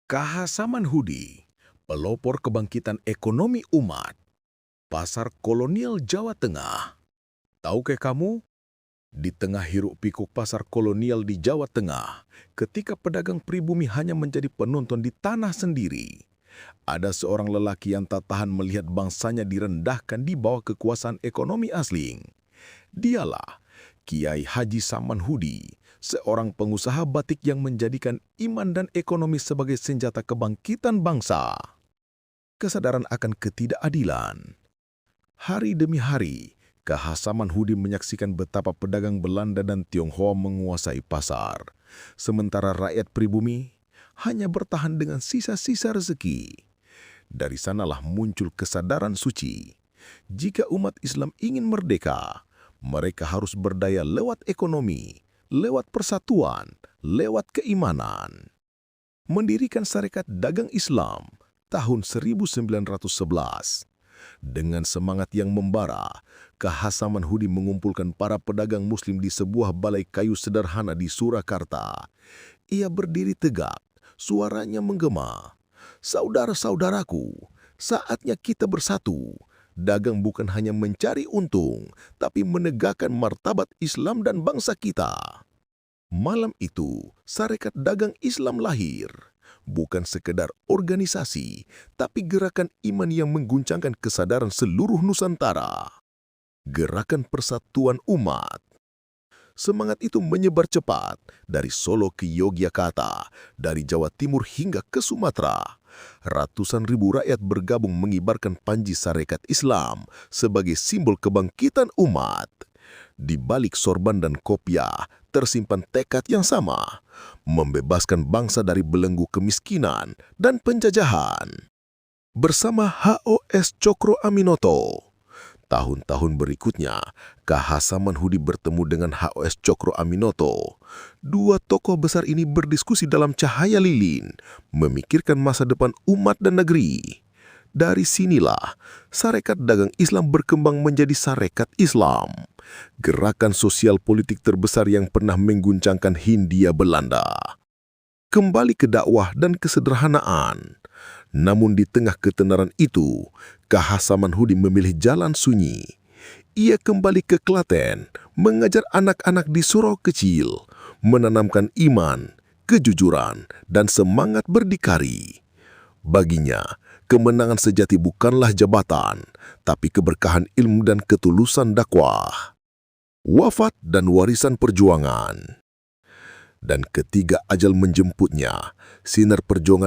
KH Samanhudi, pelopor kebangkitan ekonomi umat, pasar kolonial Jawa Tengah. Tahukah kamu, di tengah hiruk-pikuk pasar kolonial di Jawa Tengah, ketika pedagang pribumi hanya menjadi penonton di tanah sendiri, ada seorang lelaki yang tak tahan melihat bangsanya direndahkan di bawah kekuasaan ekonomi asing. Dialah Kiai Haji Samanhudi, seorang pengusaha batik yang menjadikan iman dan ekonomi sebagai senjata kebangkitan bangsa. Kesadaran akan ketidakadilan. Hari demi hari, KH Samanhudi menyaksikan betapa pedagang Belanda dan Tionghoa menguasai pasar, sementara rakyat pribumi hanya bertahan dengan sisa-sisa rezeki. Dari sanalah muncul kesadaran suci. Jika umat Islam ingin merdeka, mereka harus berdaya lewat ekonomi, lewat persatuan, lewat keimanan. Mendirikan Sarekat Dagang Islam tahun 1911. Dengan semangat yang membara, KH Samanhudi mengumpulkan para pedagang muslim di sebuah balai kayu sederhana di Surakarta. Ia berdiri tegak, suaranya menggema. Saudara-saudaraku, saatnya kita bersatu. Dagang bukan hanya mencari untung, tapi menegakkan martabat Islam dan bangsa kita. Malam itu, Sarekat Dagang Islam lahir. Bukan sekedar organisasi, tapi gerakan iman yang mengguncangkan kesadaran seluruh Nusantara. Gerakan persatuan umat. Semangat itu menyebar cepat dari Solo ke Yogyakarta, dari Jawa Timur hingga ke Sumatera. Ratusan ribu rakyat bergabung mengibarkan panji Sarekat Islam sebagai simbol kebangkitan umat. Di balik sorban dan kopiah tersimpan tekad yang sama, membebaskan bangsa dari belenggu kemiskinan dan penjajahan. Bersama HOS Cokro Aminoto, tahun-tahun berikutnya, KH Samanhudi bertemu dengan HOS Cokro Aminoto. Dua tokoh besar ini berdiskusi dalam cahaya lilin, memikirkan masa depan umat dan negeri. Dari sinilah, Sarekat Dagang Islam berkembang menjadi Sarekat Islam, gerakan sosial politik terbesar yang pernah mengguncangkan Hindia Belanda. Kembali ke dakwah dan kesederhanaan. Namun di tengah ketenaran itu, KH Samanhudi memilih jalan sunyi. Ia kembali ke Klaten, mengajar anak-anak di surau kecil, menanamkan iman, kejujuran, dan semangat berdikari. Baginya, kemenangan sejati bukanlah jabatan, tapi keberkahan ilmu dan ketulusan dakwah. Wafat dan warisan perjuangan. Dan ketika ajal menjemputnya, sinar perjuangan